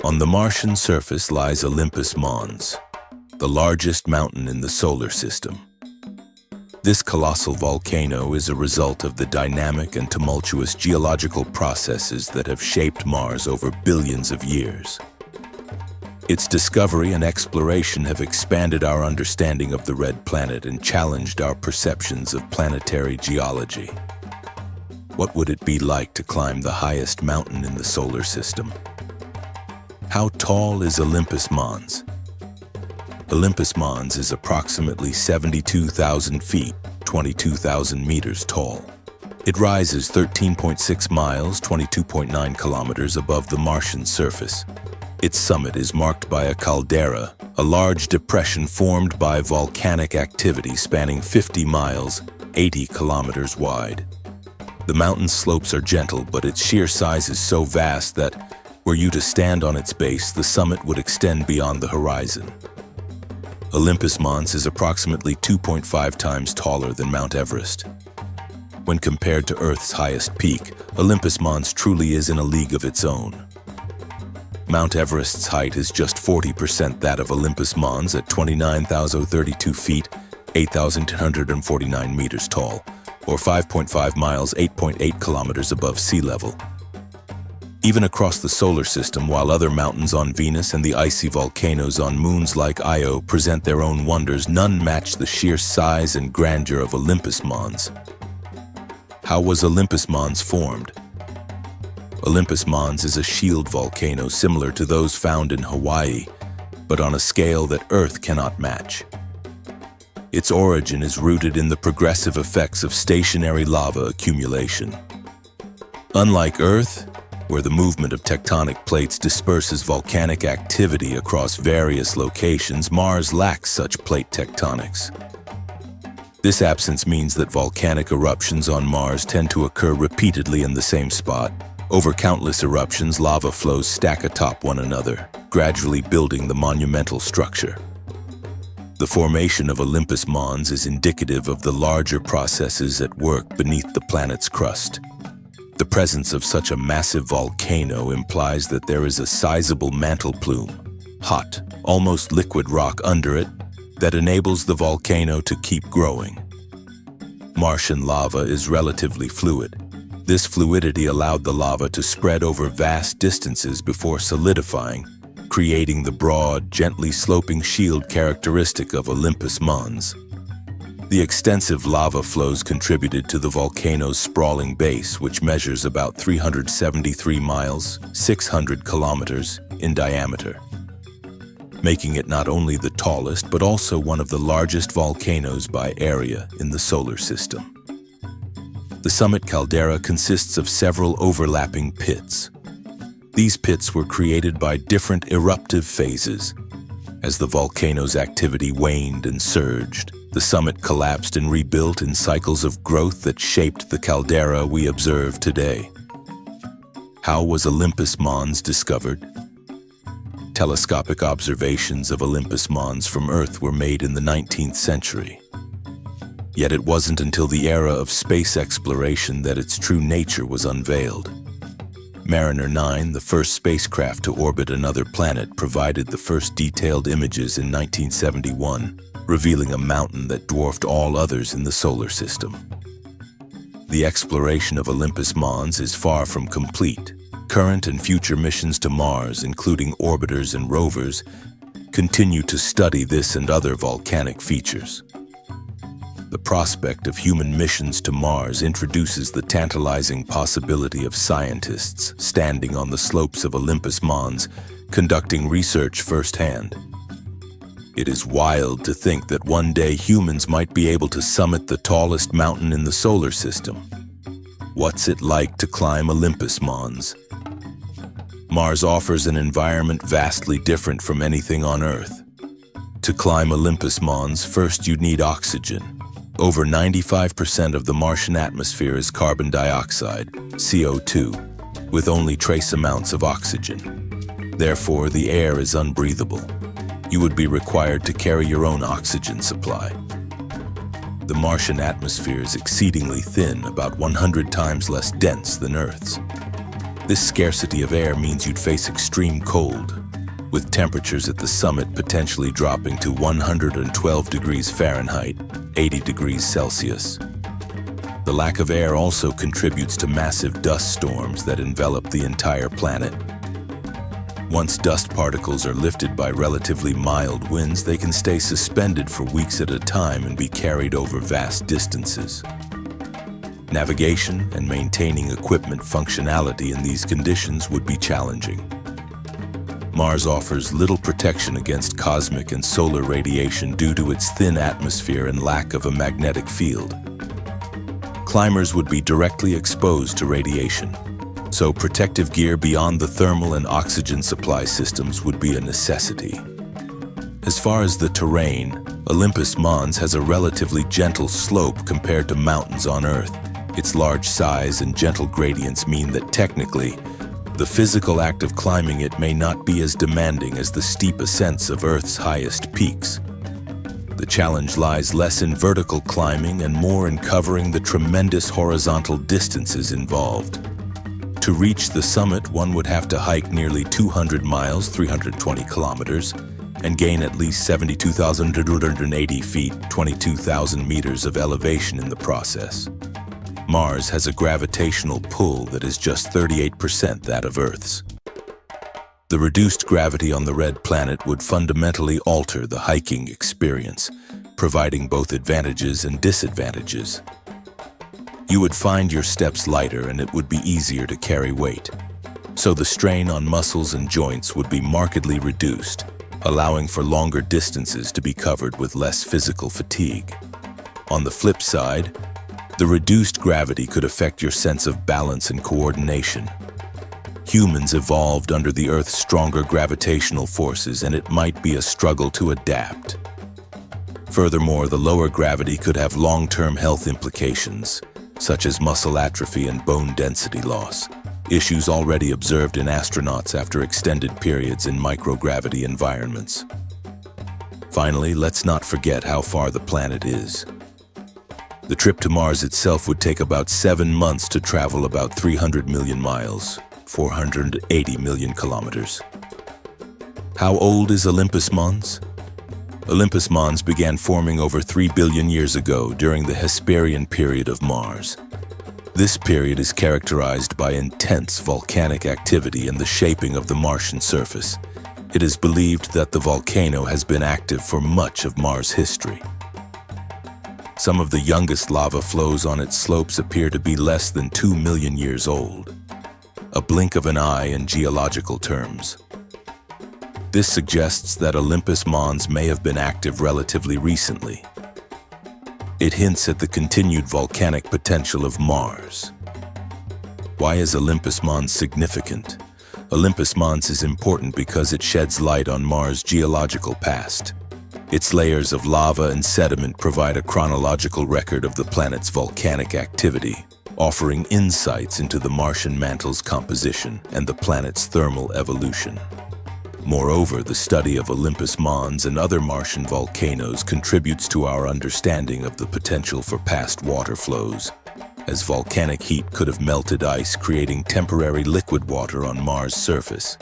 On the Martian surface lies Olympus Mons, the largest mountain in the solar system. This colossal volcano is a result of the dynamic and tumultuous geological processes that have shaped Mars over billions of years. Its discovery and exploration have expanded our understanding of the red planet and challenged our perceptions of planetary geology. What would it be like to climb the highest mountain in the solar system? How tall is Olympus Mons? Olympus Mons is approximately 72,000 feet, 22,000 meters tall. It rises 13.6 miles, 22.9 kilometers above the Martian surface. Its summit is marked by a caldera, a large depression formed by volcanic activity spanning 50 miles, 80 kilometers wide. The mountain's slopes are gentle, but its sheer size is so vast that, were you to stand on its base, the summit would extend beyond the horizon. Olympus Mons is approximately 2.5 times taller than Mount Everest. When compared to Earth's highest peak, Olympus Mons truly is in a league of its own. Mount Everest's height is just 40% that of Olympus Mons at 29,032 feet, 8,249 meters tall, or 5.5 miles, 8.8 kilometers above sea level. Even across the solar system, while other mountains on Venus and the icy volcanoes on moons like Io present their own wonders, none match the sheer size and grandeur of Olympus Mons. How was Olympus Mons formed? Olympus Mons is a shield volcano similar to those found in Hawaii, but on a scale that Earth cannot match. Its origin is rooted in the progressive effects of stationary lava accumulation. Unlike Earth, where the movement of tectonic plates disperses volcanic activity across various locations, Mars lacks such plate tectonics. This absence means that volcanic eruptions on Mars tend to occur repeatedly in the same spot. Over countless eruptions, lava flows stack atop one another, gradually building the monumental structure. The formation of Olympus Mons is indicative of the larger processes at work beneath the planet's crust. The presence of such a massive volcano implies that there is a sizable mantle plume, hot, almost liquid rock under it, that enables the volcano to keep growing. Martian lava is relatively fluid. This fluidity allowed the lava to spread over vast distances before solidifying, creating the broad, gently sloping shield characteristic of Olympus Mons. The extensive lava flows contributed to the volcano's sprawling base, which measures about 373 miles, 600 kilometers, in diameter, making it not only the tallest but also one of the largest volcanoes by area in the solar system. The summit caldera consists of several overlapping pits. These pits were created by different eruptive phases. As the volcano's activity waned and surged, the summit collapsed and rebuilt in cycles of growth that shaped the caldera we observe today. How was Olympus Mons discovered? Telescopic observations of Olympus Mons from Earth were made in the 19th century. Yet it wasn't until the era of space exploration that its true nature was unveiled. Mariner 9, the first spacecraft to orbit another planet, provided the first detailed images in 1971, revealing a mountain that dwarfed all others in the solar system. The exploration of Olympus Mons is far from complete. Current and future missions to Mars, including orbiters and rovers, continue to study this and other volcanic features. The prospect of human missions to Mars introduces the tantalizing possibility of scientists standing on the slopes of Olympus Mons, conducting research firsthand. It is wild to think that one day humans might be able to summit the tallest mountain in the solar system. What's it like to climb Olympus Mons? Mars offers an environment vastly different from anything on Earth. To climb Olympus Mons, first you'd need oxygen. Over 95% of the Martian atmosphere is carbon dioxide, CO2, with only trace amounts of oxygen. Therefore, the air is unbreathable. You would be required to carry your own oxygen supply. The Martian atmosphere is exceedingly thin, about 100 times less dense than Earth's. This scarcity of air means you'd face extreme cold, with temperatures at the summit potentially dropping to 112 degrees Fahrenheit, 80 degrees Celsius. The lack of air also contributes to massive dust storms that envelop the entire planet. Once dust particles are lifted by relatively mild winds, they can stay suspended for weeks at a time and be carried over vast distances. Navigation and maintaining equipment functionality in these conditions would be challenging. Mars offers little protection against cosmic and solar radiation due to its thin atmosphere and lack of a magnetic field. Climbers would be directly exposed to radiation, so protective gear beyond the thermal and oxygen supply systems would be a necessity. As far as the terrain, Olympus Mons has a relatively gentle slope compared to mountains on Earth. Its large size and gentle gradients mean that technically, the physical act of climbing it may not be as demanding as the steep ascents of Earth's highest peaks. The challenge lies less in vertical climbing and more in covering the tremendous horizontal distances involved. To reach the summit, one would have to hike nearly 200 miles, 320 kilometers, and gain at least 72,280 feet, 22,000 meters of elevation in the process. Mars has a gravitational pull that is just 38% that of Earth's. The reduced gravity on the red planet would fundamentally alter the hiking experience, providing both advantages and disadvantages. You would find your steps lighter and it would be easier to carry weight. So the strain on muscles and joints would be markedly reduced, allowing for longer distances to be covered with less physical fatigue. On the flip side, the reduced gravity could affect your sense of balance and coordination. Humans evolved under the Earth's stronger gravitational forces, and it might be a struggle to adapt. Furthermore, the lower gravity could have long-term health implications, such as muscle atrophy and bone density loss, issues already observed in astronauts after extended periods in microgravity environments. Finally, let's not forget how far the planet is. The trip to Mars itself would take about 7 months to travel about 300 million miles, 480 million kilometers. How old is Olympus Mons? Olympus Mons began forming over 3 billion years ago during the Hesperian period of Mars. This period is characterized by intense volcanic activity and the shaping of the Martian surface. It is believed that the volcano has been active for much of Mars' history. Some of the youngest lava flows on its slopes appear to be less than 2 million years old, a blink of an eye in geological terms. This suggests that Olympus Mons may have been active relatively recently. It hints at the continued volcanic potential of Mars. Why is Olympus Mons significant? Olympus Mons is important because it sheds light on Mars' geological past. Its layers of lava and sediment provide a chronological record of the planet's volcanic activity, offering insights into the Martian mantle's composition and the planet's thermal evolution. Moreover, the study of Olympus Mons and other Martian volcanoes contributes to our understanding of the potential for past water flows, as volcanic heat could have melted ice, creating temporary liquid water on Mars' surface.